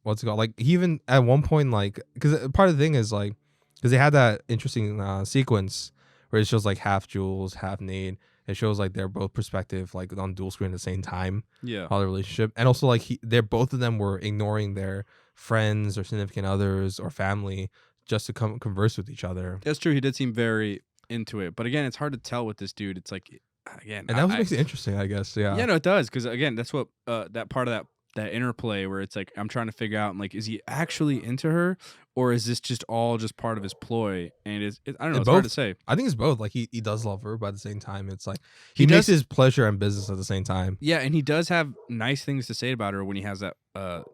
what's it called, like he even at one point, like, because part of the thing is like, because they had that interesting sequence where it shows like half Jules, half Nate. It shows like they're both perspective like on dual screen at the same time, Yeah. how the relationship, and also like they're both of them were ignoring their friends or significant others or family just to come converse with each other. That's true. He did seem very into it. But again, it's hard to tell with this dude. It's like, again, And that was makes it interesting, I guess. Yeah. Yeah, no, it does. Because again, that's what that part of that interplay where it's like, I'm trying to figure out, like, is he actually into her? Or is this just all just part of his ploy? And I don't know. It's hard to say. I think it's both. Like he does love her, but at the same time, it's like he He makes does- his pleasure and business at the same time. Yeah, and he does have nice things to say about her when he has that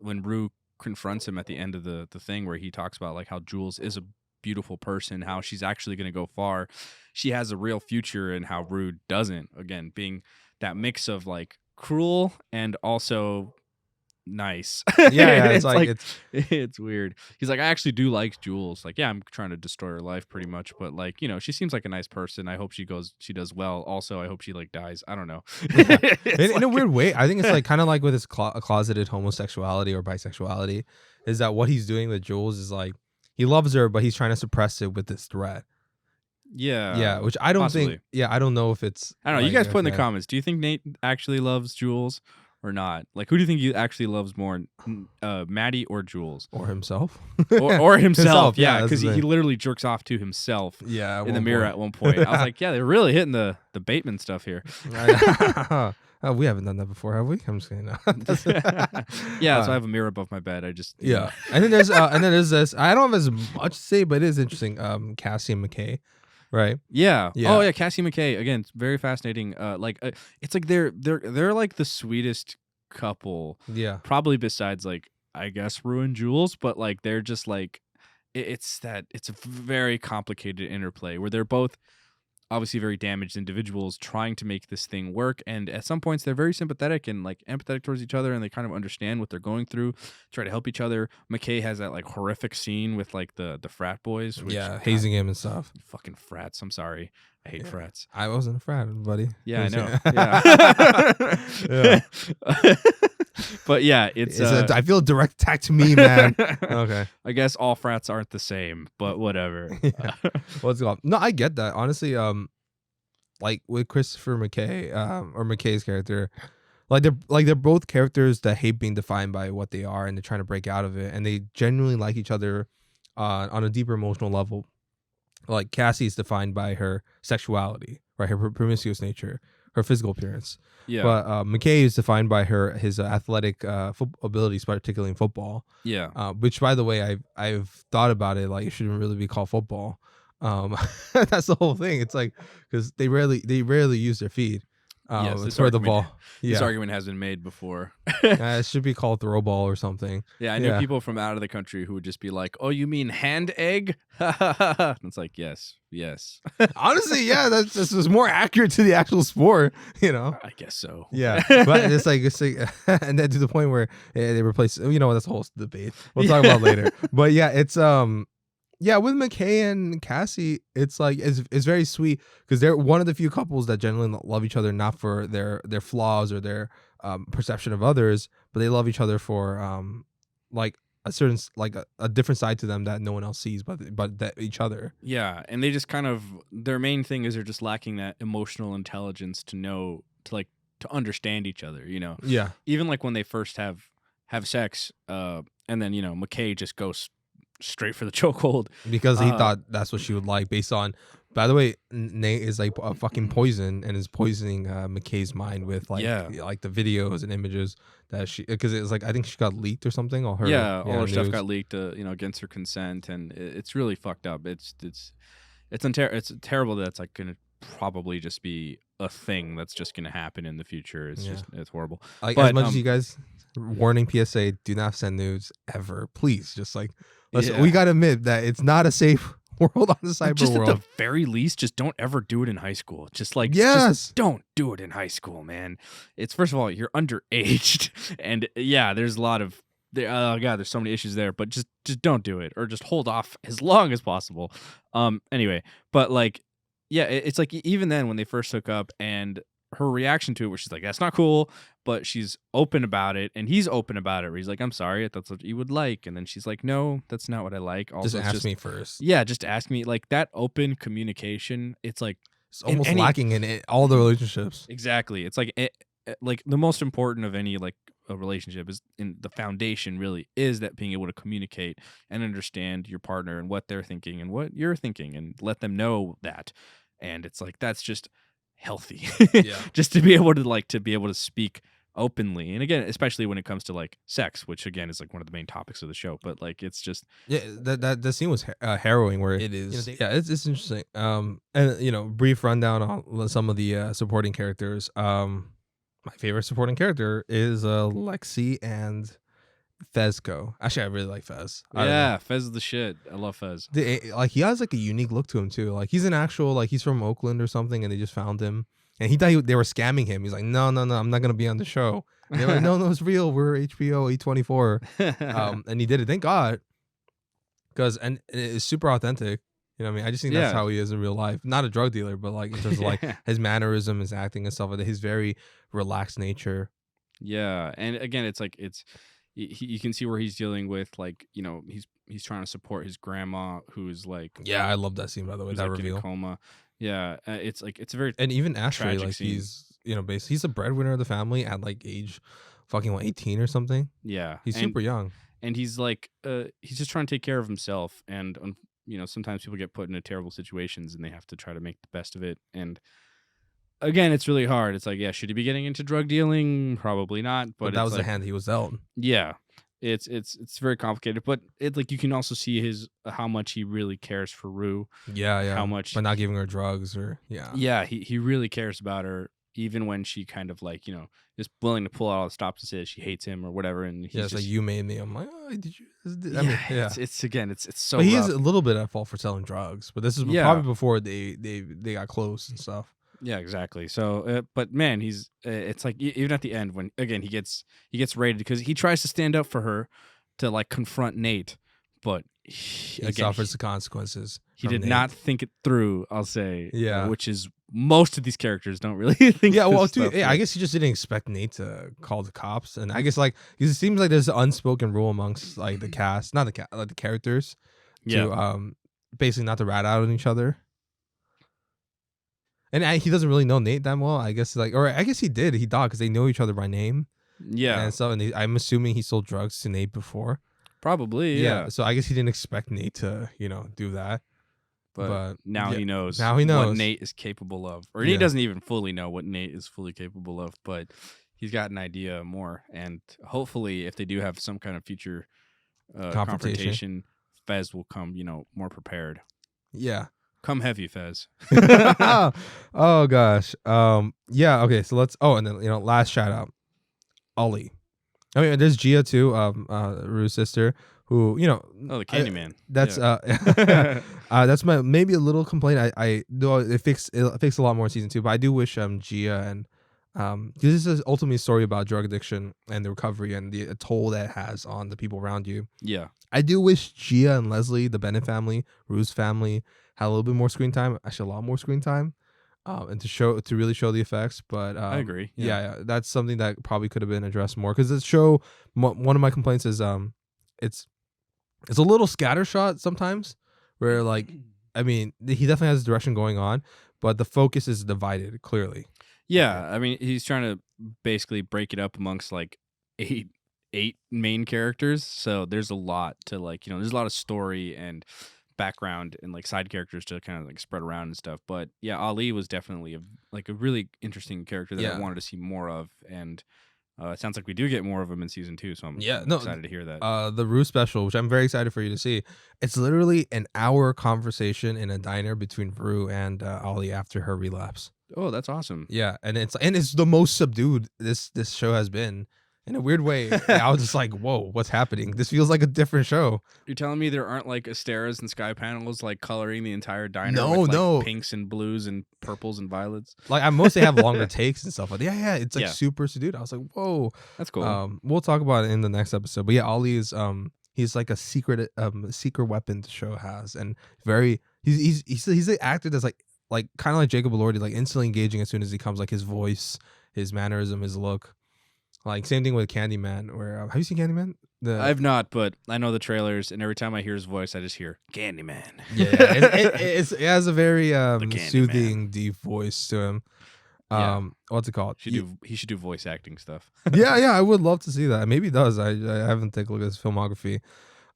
when Rue confronts him at the end of the thing where he talks about like how Jules is a beautiful person, how she's actually going to go far. She has a real future, and how Rue doesn't. Again, being that mix of like cruel and also nice. Yeah, it's like it's weird. He's like, I actually do like Jules. Like, yeah, I'm trying to destroy her life pretty much, but like, she seems like a nice person. I hope she does well. Also, I hope she like dies. I don't know. in a weird way, I think it's like kind of like with his closeted homosexuality or bisexuality, is that what he's doing with Jules is like he loves her, but he's trying to suppress it with this threat. Yeah, which I don't possibly. think. Yeah, I don't know if it's. I don't know. Like, you guys put in the okay. comments. Do you think Nate actually loves Jules or not? Like, who do you think he actually loves more, Maddie or Jules? Or himself, or himself? Yeah, that's because the he thing. literally jerks off to himself. Yeah, In the mirror at one point. I was like, yeah, they're really hitting the Bateman stuff here. Oh, we haven't done that before, have we? I'm just kidding. Yeah, so I have a mirror above my bed. I just Yeah, and then there's this. I don't have as much to say, but it is interesting. Cassie and McKay, right? Yeah. Yeah. Oh yeah, Cassie McKay again. It's very fascinating. It's like they're like the sweetest couple, Yeah, probably besides like I guess Rue and Jules, but like they're just like it's a very complicated interplay where they're both obviously very damaged individuals trying to make this thing work, and at some points they're very sympathetic and like empathetic towards each other, and they kind of understand what they're going through, try to help each other. McKay has that like horrific scene with like the frat boys, which, yeah, God, hazing him and stuff. fucking frats. I'm sorry, I hate frats. I wasn't a frat, buddy. Yeah, I It was- know. Yeah. Yeah. But yeah, it's I feel a direct attack to me, man. Okay. I guess all frats aren't the same, but whatever. Yeah. What's it called? No, I get that. Honestly, like with Christopher McKay, or McKay's character, they're both characters that hate being defined by what they are, and they're trying to break out of it, and they genuinely like each other on a deeper emotional level. Like Cassie is defined by her sexuality, right? Her promiscuous nature, her physical appearance. Yeah. But McKay is defined by his athletic abilities, particularly in football. Yeah. Which, by the way, I've thought about it. Like, it shouldn't really be called football. That's the whole thing. It's like because they rarely use their feet. Yes, for the ball. This Yeah, argument has been made before. it should be called throw ball or something. Yeah, I knew Yeah. people from out of the country who would just be like, "Oh, you mean hand egg?" And it's like, yes. Honestly, yeah, that's just more accurate to the actual sport. I guess so. Yeah, but it's like, and then to the point where they replace. That's a whole debate. We'll talk about later. But yeah, it's yeah, with McKay and Cassie, it's like it's very sweet because they're one of the few couples that genuinely love each other, not for their flaws or their perception of others, but they love each other for like a certain a different side to them that no one else sees, but that each other. Yeah, and they just kind of their main thing is they're just lacking that emotional intelligence to understand each other. Yeah, Even like when they first have sex, and then McKay just goes straight for the chokehold. because he thought that's what she would like based on. By the way, Nate is like a fucking poison and is poisoning McKay's mind with like the videos and images that she, because it was like I think she got leaked or something. All her all her stuff got leaked, against her consent, and it's really fucked up. It's terrible that it's like gonna probably just be a thing that's just gonna happen in the future. It's just it's horrible. Like but, as much as you guys, warning PSA: do not send nudes ever, please. Just like listen, we gotta admit that it's not a safe world on the cyber just world. At the very least, just don't ever do it in high school. Just like just don't do it in high school, man. It's first of all, you're underaged, and there's a lot of there's so many issues there. But just don't do it, or just hold off as long as possible. Anyway, but like, it's like even then when they first hook up and her reaction to it, where she's like, "That's not cool," but she's open about it, and he's open about it. Where he's like, "I'm sorry, if that's what you would like," and then she's like, "No, that's not what I like." Also, just ask me first. Yeah, just ask me. Like that open communication. It's like it's almost lacking in all the relationships. Exactly. It's like like the most important of any like a relationship is in the foundation. Really, is that being able to communicate and understand your partner and what they're thinking and what you're thinking, and let them know that. And it's like that's just healthy. Just to be able to speak openly, and again, especially when it comes to like sex, which again is like one of the main topics of the show. But like it's just that scene was harrowing, where it is it's interesting. And brief rundown on some of the supporting characters. My favorite supporting character is Lexi and Fezco. Actually, I really like Fez. Fez is the shit. I love Fez. Like he has like a unique look to him too. Like he's an actual, like he's from Oakland or something, and they just found him, and he thought they were scamming him. He's like, no, I'm not gonna be on the show. And they're like, no, it's real. We're HBO A24. And he did it. Thank God, because it's super authentic. You know what I mean? I just think that's how he is in real life. Not a drug dealer, but like in terms of like his mannerism, his acting and stuff like that. His very relaxed nature. Yeah, and again, it's like you can see where he's dealing with like he's trying to support his grandma who's like I love that scene, by the way, that like reveal. In a coma. It's like it's a very and even Ashtray, like scene. He's he's the breadwinner of the family at like age fucking 18 or something. He's super young, and he's like he's just trying to take care of himself, and sometimes people get put into terrible situations and they have to try to make the best of it. And again, it's really hard. It's like, should he be getting into drug dealing? Probably not. But that was the hand he was dealt. Yeah, it's very complicated. But it's like you can also see how much he really cares for Rue. How much by not giving her drugs or he really cares about her, even when she kind of like is willing to pull out all the stops to say that she hates him or whatever. And he's it's like, you made me. I'm like, oh, did you? It's again, it's so. But he rough. is a little bit at fault for selling drugs. But this is probably before they got close and stuff. Yeah, exactly. So, but man, he's it's like even at the end when again he gets raided because he tries to stand up for her to like confront Nate, but he suffers the consequences. He did not think it through. I'll say, which is most of these characters don't really think. I guess he just didn't expect Nate to call the cops, and I guess like it seems like there's an unspoken rule amongst like the cast, not the like the characters, to basically not to rat out on each other. And he doesn't really know Nate that well, I guess. Like, or I guess he did. He thought because they know each other by name. Yeah, and so and I'm assuming he sold drugs to Nate before. Probably, yeah. So I guess he didn't expect Nate to, do that. But now he knows. Now he knows what Nate is capable of, or he doesn't even fully know what Nate is fully capable of, but he's got an idea more. And hopefully, if they do have some kind of future confrontation, Fez will come, more prepared. Yeah. Come heavy, Fez. Oh gosh. Okay. So let's. Oh, and then last shout out, Ollie. I mean, there's Gia too, Rue's sister, who the Candyman. That's that's my maybe a little complaint. I though it fixed a lot more in season 2, but I do wish Gia and this is ultimately a story about drug addiction and the recovery and the toll that it has on the people around you. Yeah. I do wish Gia and Leslie, the Bennett family, Rue's family, had a little bit more screen time. Actually, a lot more screen time, and to really show the effects. But I agree. Yeah, that's something that probably could have been addressed more. Because the show, one of my complaints is it's a little scattershot sometimes, where like, I mean, he definitely has direction going on, but the focus is divided clearly. Yeah, I mean, he's trying to basically break it up amongst like eight 8 main characters, so there's a lot to like, there's a lot of story and background and like side characters to kind of like spread around and stuff. But yeah, Ali was definitely a really interesting character that I Yeah. wanted to see more of, and it sounds like we do get more of him in season 2, so Yeah, I'm no, excited to hear that. the Rue special, which I'm very excited for you to see. It's literally an hour conversation in a diner between Rue and Ollie after her relapse. Oh, that's awesome. Yeah, and it's the most subdued this show has been in a weird way. I was just like, whoa, what's happening? This feels like a different show. You're telling me there aren't like Asteras and sky panels like coloring the entire diner No, with like no. pinks and blues and purples and violets? Like I mostly have longer takes and stuff. But yeah, it's like Yeah. super subdued. I was like, whoa. That's cool. We'll talk about it in the next episode. But yeah, Ollie is he's like a secret weapon the show has, and very he's the actor that's like kind of like Jacob Elordi, like instantly engaging as soon as he comes, like his voice, his mannerism, his look. Like same thing with Candyman. Where have you seen Candyman? I've not, but I know the trailers, and every time I hear his voice, I just hear Candyman. Yeah, it has a very soothing, deep voice to him. What's it called? He should do voice acting stuff. yeah, I would love to see that. Maybe he does. I haven't taken a look at his filmography.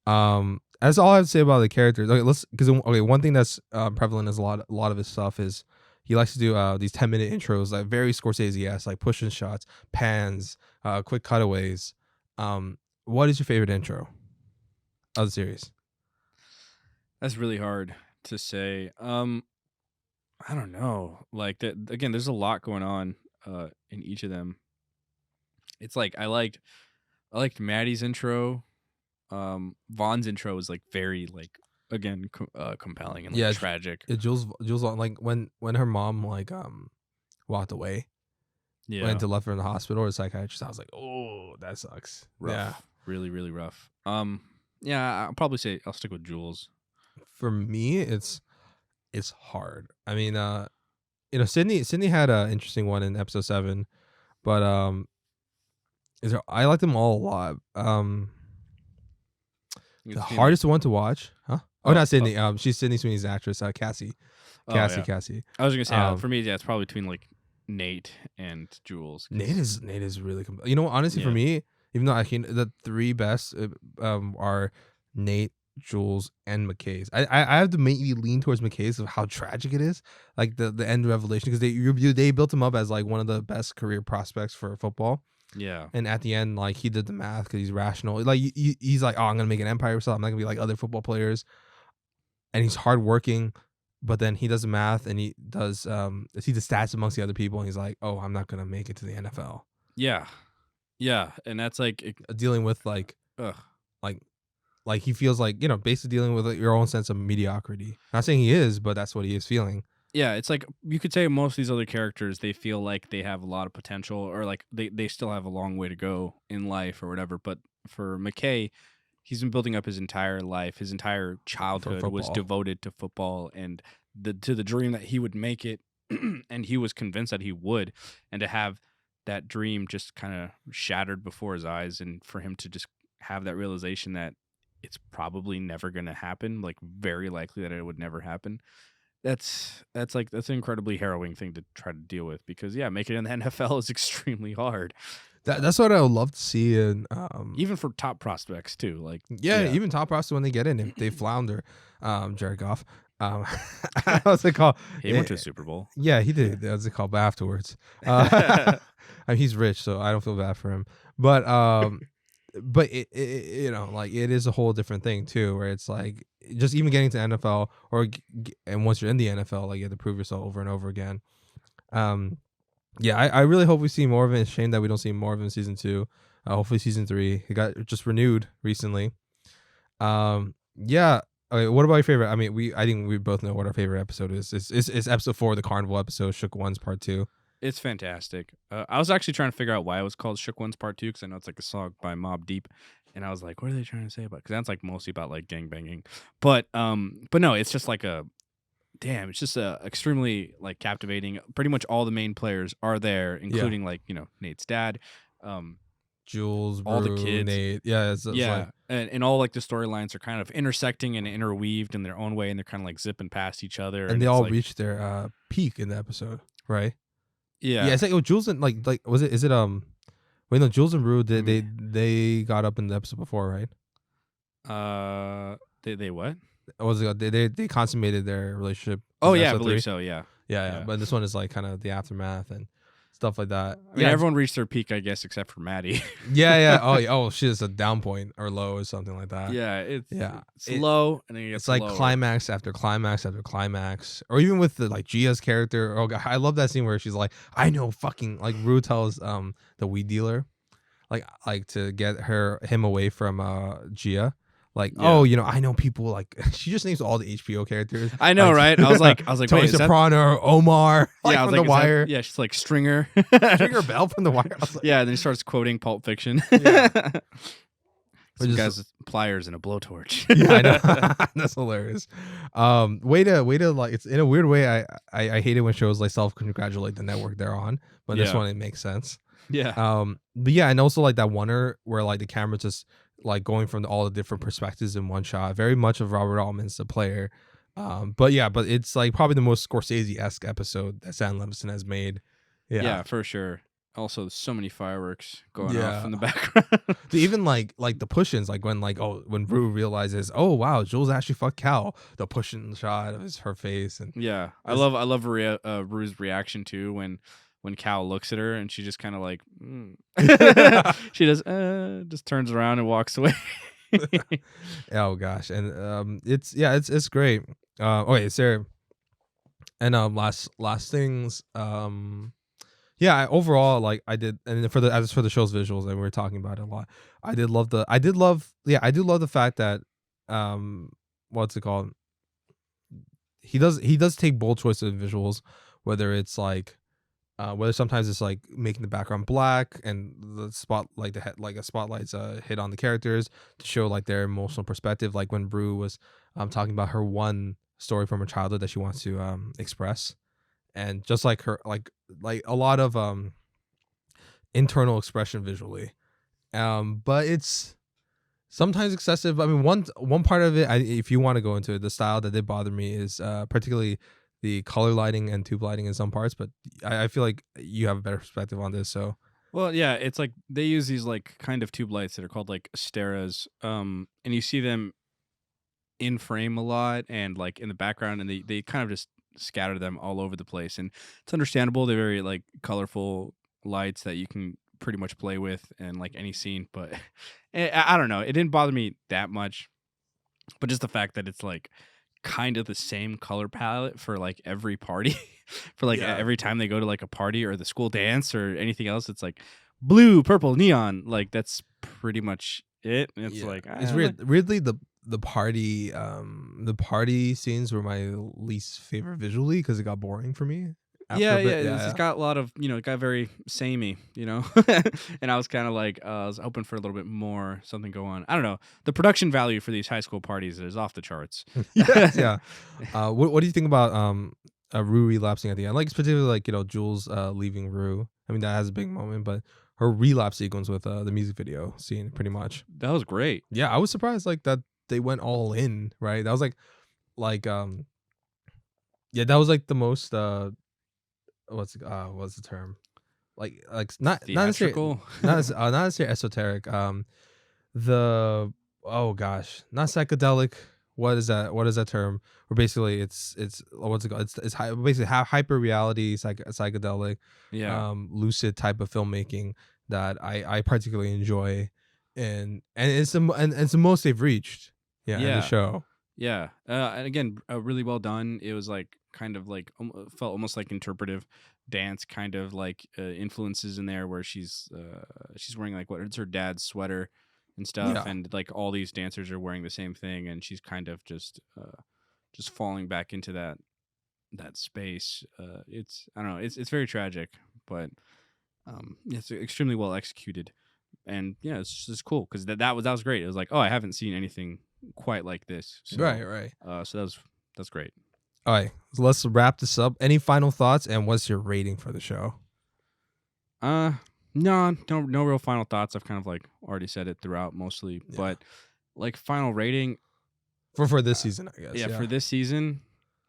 That's all I have to say about the characters. Okay, one thing that's prevalent is a lot of his stuff is he likes to do these 10-minute intros, like very Scorsese-esque, like pushing shots, pans, quick cutaways. What is your favorite intro of the series? That's really hard to say. I don't know. Like that again, there's a lot going on in each of them. It's like I liked Maddie's intro. Vaughn's intro was like very like again compelling and like tragic. Jules like when her mom like walked away, went to left her in the hospital or psychiatrist. I was like, oh, that sucks. Rough. Yeah, really really rough. Yeah, I'll probably say I'll stick with Jules. For me, it's hard. I mean, Sydney had an interesting one in episode 7, but I like them all a lot. The hardest one to watch, huh? Oh, not Sydney. She's Sydney Sweeney's actress, Cassie. Cassie. I was gonna say for me, yeah, it's probably between like Nate and Jules. Nate is really you know, honestly, for me, even though the 3 best are Nate, Jules, and McKay's. I have to maybe lean towards McKay's of how tragic it is, like the end revelation, because they built him up as like one of the best career prospects for football. Yeah, and at the end, like he did the math because he's rational. Like he's like, oh, I'm gonna make an empire myself. I'm not gonna be like other football players. And he's hardworking, but then he does the math and he does see the stats amongst the other people, and he's like, oh, I'm not gonna make it to the NFL. Yeah, and that's like dealing with like he feels like, you know, basically dealing with your own sense of mediocrity. Not saying he is, but that's what he is feeling. Yeah, it's like you could say most of these other characters, they feel like they have a lot of potential, or like they still have a long way to go in life or whatever. But for McKay, he's been building up his entire life, his entire childhood was devoted to football and to the dream that he would make it, and he was convinced that he would. And to have that dream just kind of shattered before his eyes, and for him to just have that realization that it's probably never going to happen, like very likely that it would never happen. That's an incredibly harrowing thing to try to deal with, because making it in the NFL is extremely hard. That's what I would love to see in even for top prospects too. Like even top prospects when they get in, if they flounder, Jared Goff. What's it called? He went to a Super Bowl. Yeah, he did. What's it called? But afterwards, I mean, he's rich, so I don't feel bad for him. But it you know, like it is a whole different thing too, where it's like just even getting to NFL and once you're in the NFL, like you have to prove yourself over and over again. I really hope we see more of it. It's a shame that we don't see more of it in season 2. Hopefully season 3. It got just renewed recently. Okay, what about your favorite? I mean, I think we both know what our favorite episode is. It's episode 4, the carnival episode, Shook Ones Part 2. It's fantastic. I was actually trying to figure out why it was called Shook Ones Part 2, because I know it's like a song by Mobb Deep, and I was like, what are they trying to say about? Because that's like mostly about like gangbanging, but no, it's just like it's just extremely like captivating. Pretty much all the main players are there, including like, you know, Nate's dad, Jules, all the kids, Nate, like, and all like the storylines are kind of intersecting and interweaved in their own way, and they're kind of like zipping past each other, and they all reach their peak in the episode, right? Yeah, it's like Jules and like was it is it Wait, no, Jules and Rue I mean, they got up in the episode before, right? they what? Was it, they consummated their relationship Oh in yeah, I episode believe 3? so. Yeah, Yeah. yeah. But this one is like kind of the aftermath and stuff like that. I mean, everyone reached their peak, I guess, except for Maddie. Yeah. Oh, oh, shit, it's a down point or low or something like that. Yeah, Yeah. it's low, and then it It's gets like lower. climax after climax after climax, or even with the like Gia's character. Oh god, I love that scene where she's like, "I know fucking," like Rue tells the weed dealer, like to get him away from Gia, like, Yeah. "Oh, I know people," like she just names all the HBO characters. I know, like, right? I was like, Tony wait, is that? Soprano, Omar, like Yeah, I was from like, The Wire, yeah, she's like Stringer. Stringer Bell from The Wire. I was like, Yeah, then he starts quoting Pulp Fiction. Yeah. Some Which is- guys with pliers and a blowtorch. yeah, I know. That's hilarious. Way to like, it's in a weird way. I hate it when shows like self-congratulate the network they're on, but this Yeah. one it makes sense. Yeah. But yeah, and also like that oneer where like the camera just like going from all the different perspectives in one shot. Very much of Robert Altman's The Player. But it's like probably the most Scorsese-esque episode that Sam Levinson has made. Yeah, for sure. Also, so many fireworks going Yeah. off in the background. Even like the push-ins, like when Rue realizes, oh wow, Jules actually fucked Cal. The push-in shot of her face, and Yeah, I love Rue's reaction too when Cal looks at her and she just kind of like she just turns around and walks away. oh gosh, and it's great. Okay, Sarah, and last things, yeah, overall, like I did, and for the show's visuals, and we were talking about it a lot. I do love the fact that what's it called? He does take bold choices in visuals, whether it's like whether sometimes it's like making the background black and the spot like the head like a spotlight's hit on the characters to show like their emotional perspective, like when Rue was talking about her one story from her childhood that she wants to express, and just like her like a lot of internal expression visually, but it's sometimes excessive. I mean, one part of it, if you want to go into it, the style that did bother me is particularly the color lighting and tube lighting in some parts, but I feel like you have a better perspective on this. So Well, yeah, it's like they use these like kind of tube lights that are called like Asteras, and you see them in frame a lot and like in the background, and they kind of just scatter them all over the place, and it's understandable. They're very like colorful lights that you can pretty much play with in like any scene, but I don't know. It didn't bother me that much, but just the fact that it's like kind of the same color palette for like every party for like Yeah. every time they go to like a party or the school dance or anything else, it's like blue, purple, neon. Like that's pretty much it. And it's like it's weird. Weirdly, the party scenes were my least favorite visually because it got boring for me. after Yeah, a bit. it's got a lot of, it got very samey, and I was kind of like, I was hoping for a little bit more something go on. I don't know. The production value for these high school parties is off the charts. Yeah. What do you think about Rue relapsing at the end? Like particularly like Jules leaving Rue. I mean that has a big moment, but her relapse sequence with the music video scene, pretty much. That was great. Yeah, I was surprised like that they went all in. Right, that was like yeah, that was like the most what's the term? Like not necessarily Theatrical. not necessarily esoteric. The oh gosh, not psychedelic. What is that? What is that term? Where basically it's what's it called? It's basically hyper reality, psychedelic, Yeah. lucid type of filmmaking that I particularly enjoy, and it's the most they've reached. Yeah, in Yeah. the show. Yeah. And again, really well done. It was like kind of like felt almost like interpretive dance kind of like influences in there where she's wearing like it's her dad's sweater and stuff, Yeah. and like all these dancers are wearing the same thing, and she's kind of just falling back into that space. It's I don't know, it's very tragic, but it's extremely well executed, and yeah, it's cool because that was great. It was like, oh, I haven't seen anything quite like this. So, Right. So that's great. All right, so let's wrap this up. Any final thoughts, and what's your rating for the show? No real final thoughts. I've kind of like already said it throughout mostly, Yeah. but like final rating For this season, I guess. yeah, for this season,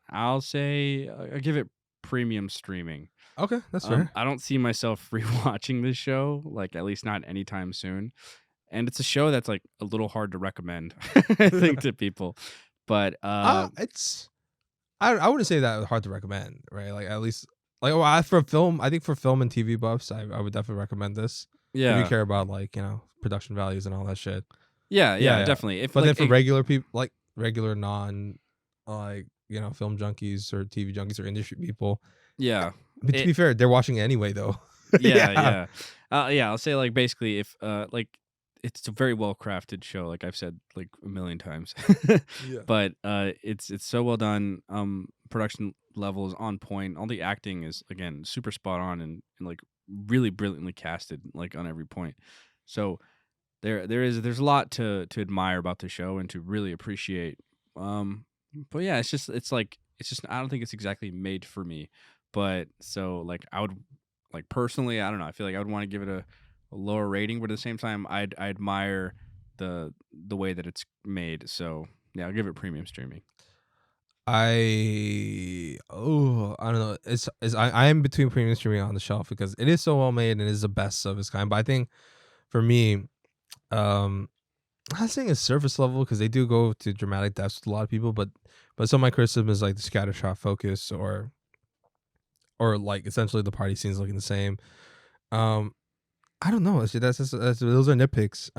I'll say I give it premium streaming. Okay, that's fair. I don't see myself rewatching this show, like at least not anytime soon. And it's a show that's like a little hard to recommend, I think, to people. But It's I wouldn't say that hard to recommend, right? Like at least like for film, I think for film and TV buffs, I would definitely recommend this if you yeah, care about like production values and all that shit. yeah, Yeah. definitely. If But then like for regular people, like regular non, like film junkies or TV junkies or industry people, yeah, but to it be fair, they're watching it anyway though. yeah, Yeah. yeah, yeah. I'll say like basically if like it's a very well crafted show, like I've said like a million times, Yeah. but it's so well done. Production level is on point. All the acting is again super spot on and like really brilliantly casted, like on every point. So there's a lot to admire about the show and to really appreciate. But yeah, it's just I don't think it's exactly made for me. But so like I would like personally, I don't know. I feel like I would want to give it a lower rating, but at the same time, I admire the way that it's made. So yeah, I'll give it premium streaming. I don't know. I am between premium streaming on the shelf because it is so well made and it is the best of its kind. But I think for me, um, I'm not saying it's surface level because they do go to dramatic depths with a lot of people, but some of my criticism is like the scattershot focus or like essentially the party scenes looking the same. Um, I don't know. That's those are nitpicks.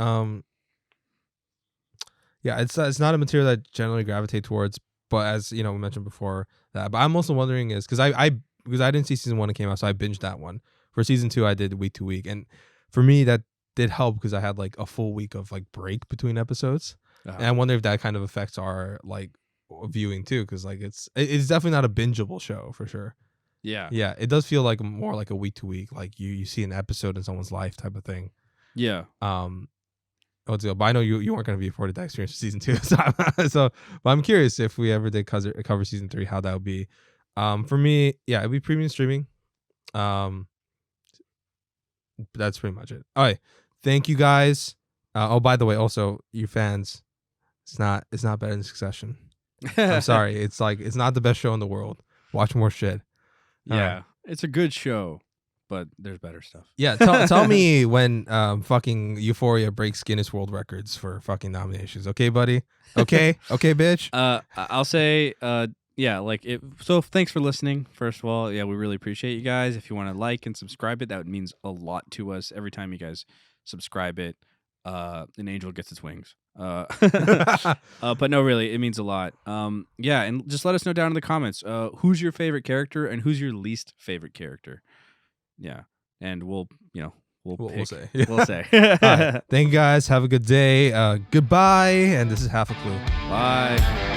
Yeah, it's not a material that I generally gravitate towards, but as we mentioned before that. But I'm also wondering is because because I didn't see season 1 that came out, so I binged that one. For season 2, I did week to week, and for me that did help because I had like a full week of like break between episodes, and I wonder if that kind of affects our like viewing too, because like it's definitely not a bingeable show for sure. Yeah, Yeah, it does feel like more like a week to week, like you see an episode in someone's life type of thing. yeah, But I know you weren't going to be afforded that experience for season 2, but I'm curious if we ever did cover season 3, how that would be. For me, yeah, it'd be premium streaming. That's pretty much it. All right, thank you guys. Oh, by the way, also you fans, it's not better than Succession. I'm sorry, it's not the best show in the world. Watch more shit. Yeah, it's a good show, but there's better stuff. Yeah, tell me when fucking Euphoria breaks Guinness World Records for fucking nominations. Okay, buddy? Okay? Okay, bitch? I'll say yeah, like it. So thanks for listening. First of all, yeah, we really appreciate you guys. If you want to like and subscribe it, that means a lot to us. Every time you guys subscribe it, an angel gets its wings. But no, really, it means a lot. Yeah, and just let us know down in the comments. Who's your favorite character and who's your least favorite character? Yeah, and we'll say. We'll say. All right. Thank you guys. Have a good day. Goodbye. And this is Half a Clue. Bye.